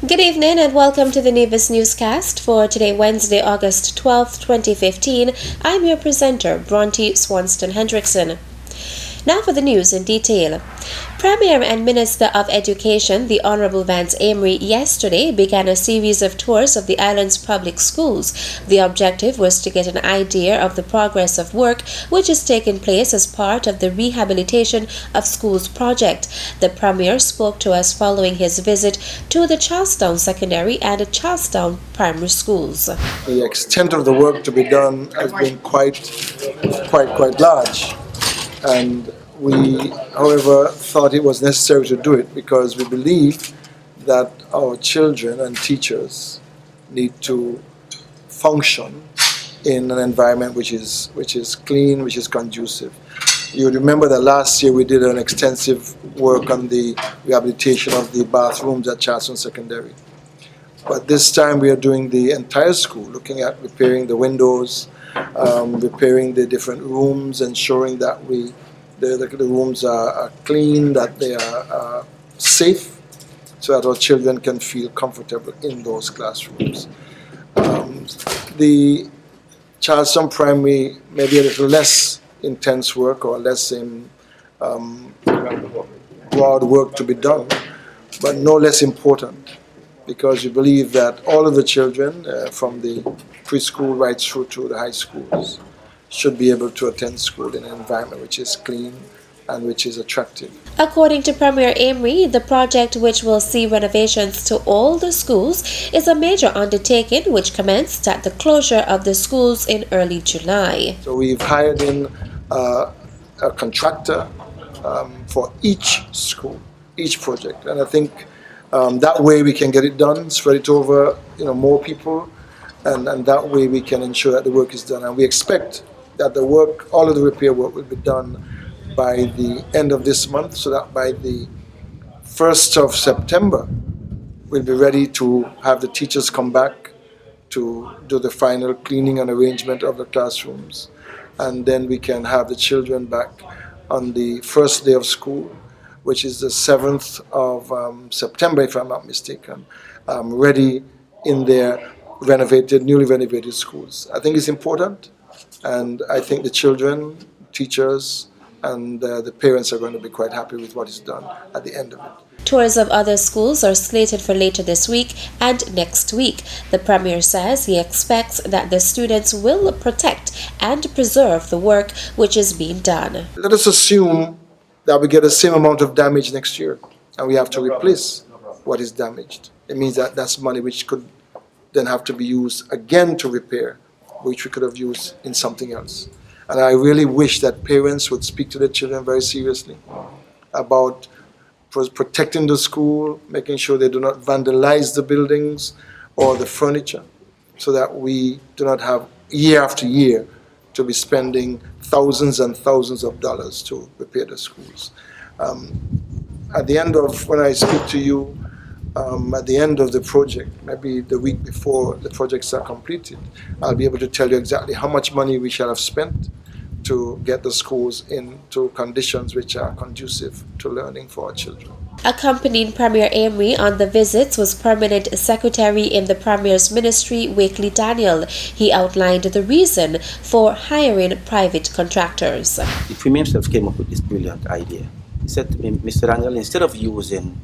Good evening and welcome to the Nevis Newscast for today, Wednesday, August 12th, 2015. I'm your presenter, Bronte Swanston Hendrickson. Now for the news in detail. Premier and Minister of Education, the Honourable Vance Amory, yesterday began a series of tours of the island's public schools. The objective was to get an idea of the progress of work which is taking place as part of the Rehabilitation of Schools project. The Premier spoke to us following his visit to the Charlestown Secondary and Charlestown Primary Schools. The extent of the work to be done has been quite large. And we, however, thought it was necessary to do it because we believe that our children and teachers need to function in an environment which is clean, which is conducive. You remember that last year we did an extensive work on the rehabilitation of the bathrooms at Charlestown Secondary. But this time we are doing the entire school, looking at repairing the windows, repairing the different rooms, ensuring that the rooms are clean, that they are safe, so that our children can feel comfortable in those classrooms. The Charlestown Primary may be a little less intense work or less broad work to be done, but no less important, because we believe that all of the children from the preschool right through to the high schools should be able to attend school in an environment which is clean and which is attractive. According to Premier Amory, the project, which will see renovations to all the schools, is a major undertaking which commenced at the closure of the schools in early July. So we've hired in a contractor for each school, each project, and I think that way we can get it done, spread it over more people, and that way we can ensure that the work is done. And we expect that the work, all of the repair work, will be done by the end of this month, so that by the 1st of September we'll be ready to have the teachers come back to do the final cleaning and arrangement of the classrooms, and then we can have the children back on the first day of school, which is the 7th of September, if I'm not mistaken, ready in their newly renovated schools. I think it's important, and I think the children, teachers, and the parents are going to be quite happy with what is done at the end of it. Tours of other schools are slated for later this week and next week. The Premier says he expects that the students will protect and preserve the work which is being done. Let us assume that we get the same amount of damage next year, and we have to replace what is damaged. It means that that's money which could then have to be used again to repair, which we could have used in something else. And I really wish that parents would speak to their children very seriously about protecting the school, making sure they do not vandalize the buildings or the furniture, so that we do not have year after year to be spending thousands and thousands of dollars to repair the schools. At the end of, when I speak to you, at the end of the project, maybe the week before the projects are completed, I'll be able to tell you exactly how much money we shall have spent to get the schools into conditions which are conducive to learning for our children. Accompanying Premier Amory on the visits was Permanent Secretary in the Premier's Ministry, Wakely Daniel. He outlined the reason for hiring private contractors. The Premier himself came up with this brilliant idea. He said to me, Mr. Daniel, instead of using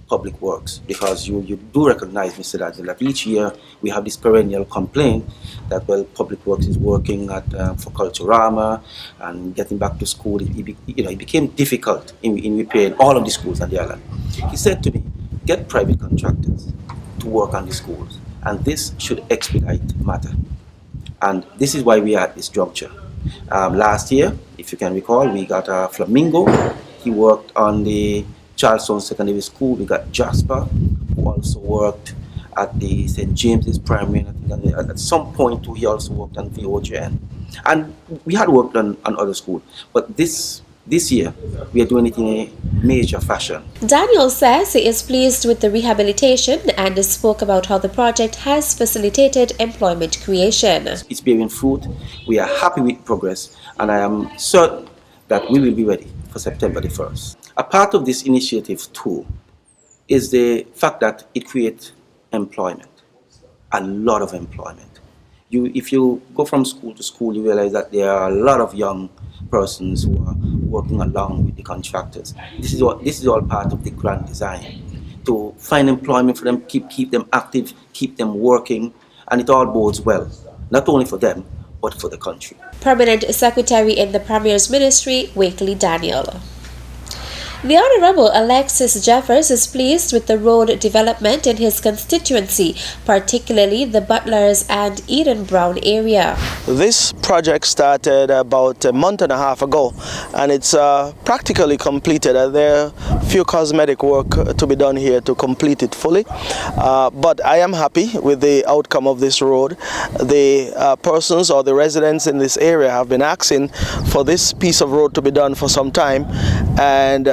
public works, because you do recognize, Mr. Daniel, that each year we have this perennial complaint that, well, public works is working for Culturama and getting back to school. It became difficult in repairing all of the schools on the island. He said to me, get private contractors to work on the schools, and this should expedite matter. And this is why we are at this juncture. Last year, if you can recall, we got Flamingo. He worked on the Charlestown Secondary School. We got Jasper, who also worked at the St. James's Primary, and I think at some point too, he also worked on VOGN. And we had worked on other schools, but this year we are doing it in a major fashion. Daniel says he is pleased with the rehabilitation and spoke about how the project has facilitated employment creation. It's bearing fruit. We are happy with progress, and I am certain that we will be ready for September the 1st. A part of this initiative too is the fact that it creates employment, a lot of employment. If you go from school to school, you realize that there are a lot of young persons who are working along with the contractors. This is all part of the grand design, to find employment for them, keep them active, keep them working, and it all bodes well, not only for them, but for the country. Permanent Secretary in the Premier's Ministry, Wakely Daniel. The Honourable Alexis Jeffers is pleased with the road development in his constituency, particularly the Butlers and Eden Brown area. This project started about a month and a half ago, and it's practically completed. There are a few cosmetic work to be done here to complete it fully, but I am happy with the outcome of this road. The persons or the residents in this area have been asking for this piece of road to be done for some time, and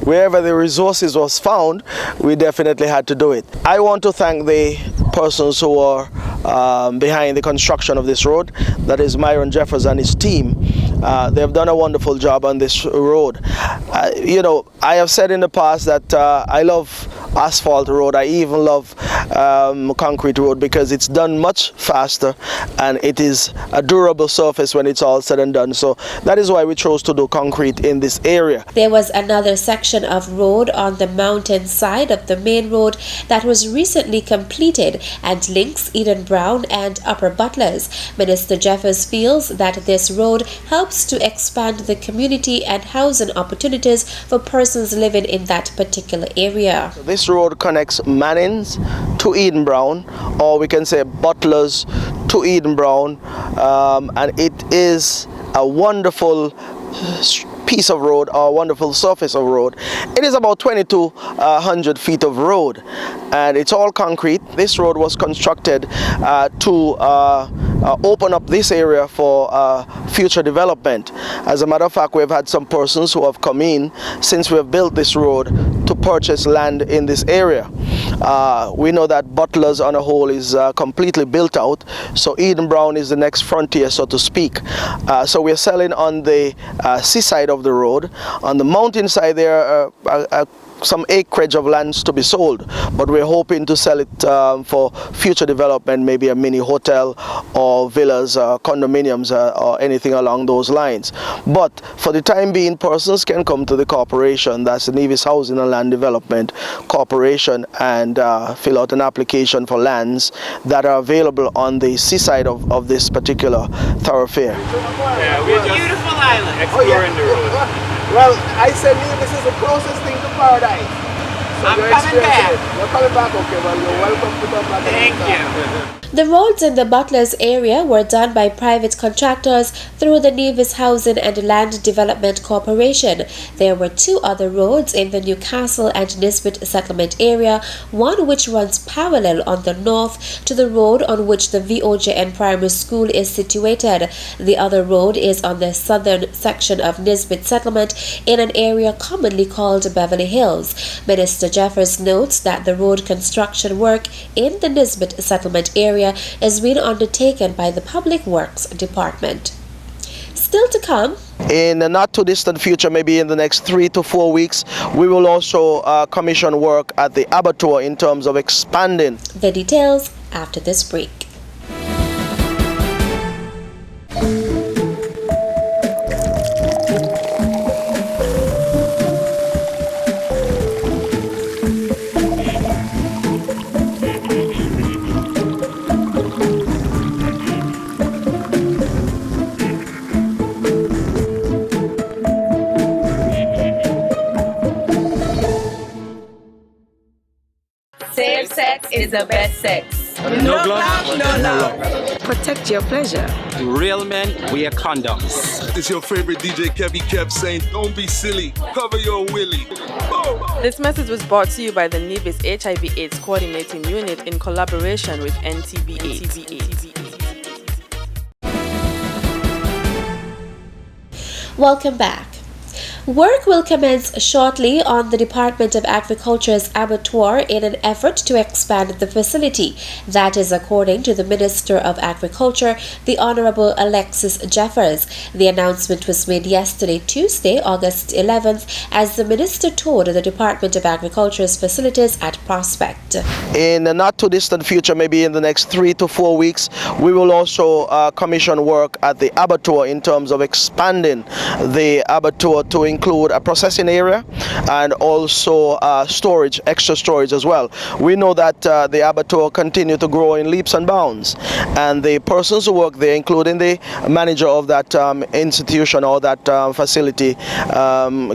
wherever the resources was found, we definitely had to do it. I want to thank the persons who are behind the construction of this road, that is Myron Jeffers and his team. They have done a wonderful job on this road. I have said in the past that I love asphalt road. I even love concrete road because it's done much faster and it is a durable surface when it's all said and done. So that is why we chose to do concrete in this area. There was another section of road on the mountain side of the main road that was recently completed and links Eden Brown and Upper Butlers. Minister Jeffers feels that this road helps to expand the community and housing opportunities for persons living in that particular area. This road connects Mannings to Eden Brown, or we can say Butlers to Eden Brown, and it is a wonderful piece of road, or wonderful surface of road. It is about 2,200 feet of road, and it's all concrete. This road was constructed to open up this area for future development. As a matter of fact, we've had some persons who have come in since we have built this road to purchase land in this area. We know that Butlers on a whole is completely built out, so Eden Brown is the next frontier, so to speak. So we're selling on the seaside of the road. On the mountain side, there are some acreage of lands to be sold, but we're hoping to sell it for future development, maybe a mini hotel or villas, condominiums, or anything along those lines. But for the time being, persons can come to the corporation, that's the Nevis Housing and Land Development Corporation, and fill out an application for lands that are available on the seaside of this particular thoroughfare. Yeah, we're just beautiful island. Exploring the road. Well, I said Nevis is the closest thing to paradise. So I'm coming back. You're coming back, okay, well, you're welcome to come back. Thank you. The roads in the Butlers area were done by private contractors through the Nevis Housing and Land Development Corporation. There were two other roads in the Newcastle and Nisbet settlement area, one which runs parallel on the north to the road on which the VOJN Primary School is situated. The other road is on the southern section of Nisbet settlement in an area commonly called Beverly Hills. Minister Jeffers notes that the road construction work in the Nisbet settlement area is being undertaken by the Public Works Department. Still to come, in the not too distant future, maybe in the next 3 to 4 weeks, we will also commission work at the abattoir in terms of expanding. the details after this break. Safe sex is the best sex. No glove, no love. Protect your pleasure. Real men wear condoms. It's your favorite DJ Kevy Kev saying, don't be silly, cover your willy. Boom. This message was brought to you by the Nevis HIV/AIDS Coordinating Unit in collaboration with NTB/AIDS. Welcome back. Work will commence shortly on the Department of Agriculture's abattoir in an effort to expand the facility. That is according to the Minister of Agriculture, the Honorable Alexis Jeffers. The announcement was made yesterday, Tuesday, August 11th, as the minister toured the Department of Agriculture's facilities at Prospect. In the not too distant future, maybe in the next 3 to 4 weeks, we will also commission work at the abattoir in terms of expanding the abattoir to include a processing area and also storage, extra storage as well. We know that the abattoir continue to grow in leaps and bounds, and the persons who work there, including the manager of that institution or that facility,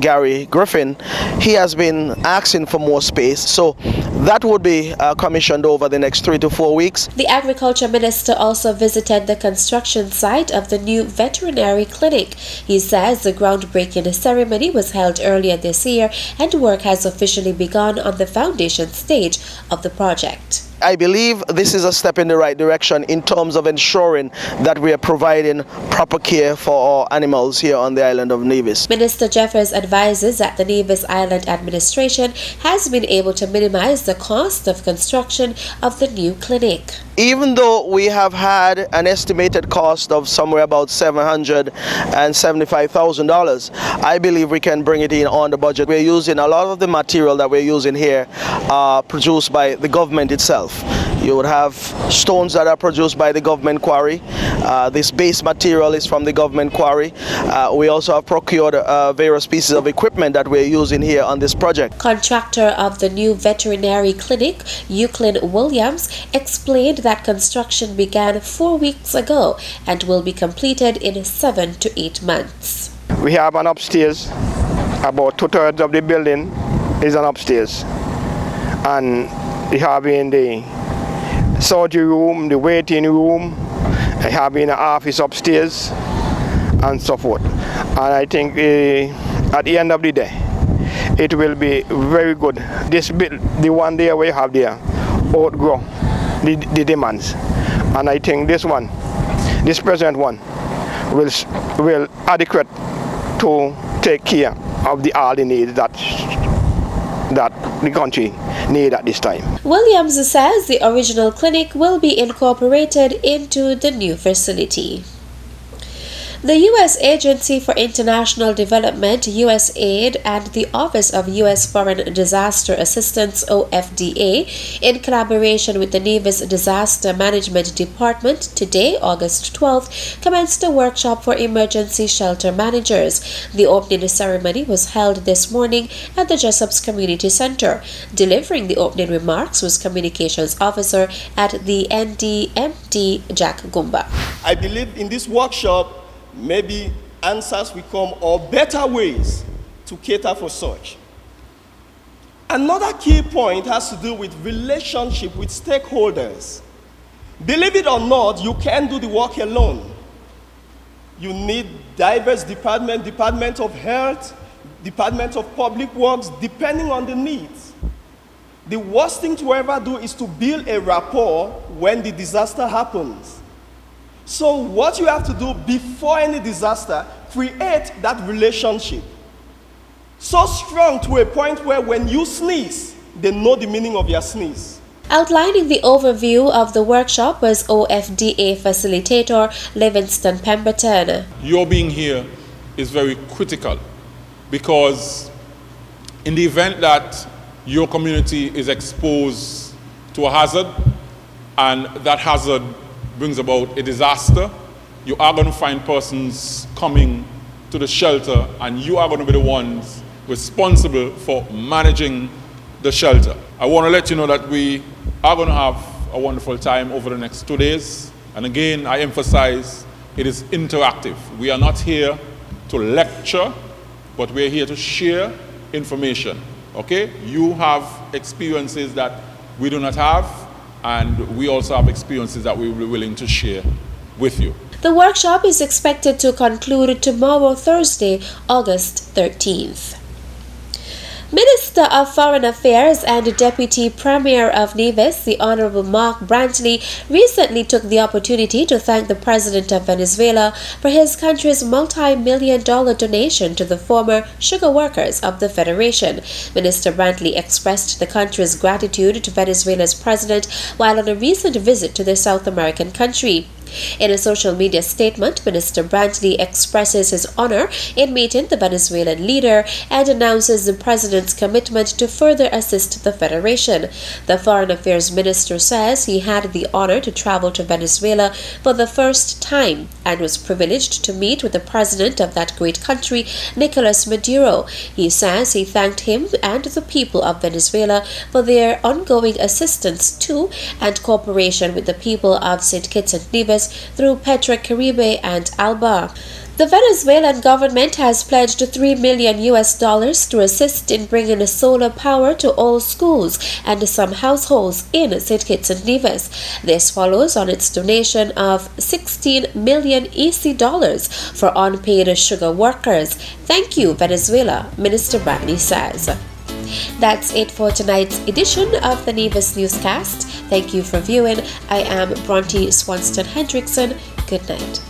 Gary Griffin, he has been asking for more space, so that would be commissioned over the next 3 to 4 weeks. The Agriculture Minister also visited the construction site of the new veterinary clinic. He says the groundbreaking ceremony was held earlier this year and work has officially begun on the foundation stage of the project. I believe this is a step in the right direction in terms of ensuring that we are providing proper care for our animals here on the island of Nevis. Minister Jeffers advises that the Nevis Island administration has been able to minimize the cost of construction of the new clinic. Even though we have had an estimated cost of somewhere about $775,000, I believe we can bring it in on the budget. We're using a lot of the material that we're using here produced by the government itself. You would have stones that are produced by the government quarry. This base material is from the government quarry. We also have procured various pieces of equipment that we're using here on this project. Contractor of the new veterinary clinic, Euclid Williams, explained that construction began 4 weeks ago and will be completed in 7 to 8 months. We have an upstairs. About 2/3 of the building is an upstairs. And we have in the surgery room, the waiting room, I have in the office upstairs, and so forth. And I think at the end of the day, it will be very good. This bit, the one there we have there, outgrow the demands. And I think this one, this present one, will adequate to take care of all the needs that the country need at this time. Williams says the original clinic will be incorporated into the new facility. The U.S. Agency for International Development, USAID, and the Office of U.S. Foreign Disaster Assistance, OFDA, in collaboration with the Nevis Disaster Management Department, today, August 12th, commenced a workshop for emergency shelter managers. The opening ceremony was held this morning at the Jessup's Community Center. Delivering the opening remarks was Communications Officer at the NDMT, Jack Ngumbah. I believe in this workshop, maybe answers will come or better ways to cater for such. Another key point has to do with relationship with stakeholders. Believe it or not, you can't do the work alone. You need diverse departments, Department of Health, Department of Public Works, depending on the needs. The worst thing to ever do is to build a rapport when the disaster happens. So what you have to do before any disaster, create that relationship. So strong to a point where when you sneeze, they know the meaning of your sneeze. Outlining the overview of the workshop was OFDA facilitator Livingston Pemberton. Your being here is very critical because in the event that your community is exposed to a hazard and that hazard brings about a disaster, you are going to find persons coming to the shelter and you are going to be the ones responsible for managing the shelter. I want to let you know that we are going to have a wonderful time over the next 2 days. And again, I emphasize it is interactive. We are not here to lecture, but we're here to share information. Okay? You have experiences that we do not have, and we also have experiences that we will be willing to share with you. The workshop is expected to conclude tomorrow, Thursday, August 13th. Minister of Foreign Affairs and Deputy Premier of Nevis, the Honorable Mark Brantley, recently took the opportunity to thank the President of Venezuela for his country's multi-million-dollar donation to the former sugar workers of the Federation. Minister Brantley expressed the country's gratitude to Venezuela's president while on a recent visit to the South American country. In a social media statement, Minister Brantley expresses his honor in meeting the Venezuelan leader and announces the president's commitment to further assist the Federation. The Foreign Affairs Minister says he had the honor to travel to Venezuela for the first time and was privileged to meet with the president of that great country, Nicolas Maduro. He says he thanked him and the people of Venezuela for their ongoing assistance to and cooperation with the people of St. Kitts and Nevis through Petra Caribe and Alba. The Venezuelan government has pledged $3 million to assist in bringing solar power to all schools and some households in St. Kitts and Nevis. This follows on its donation of $16 million EC for unpaid sugar workers. Thank you, Venezuela, Minister Brantley says. That's it for tonight's edition of the Nevis Newscast. Thank you for viewing. I am Bronte Swanston Hendrickson. Good night.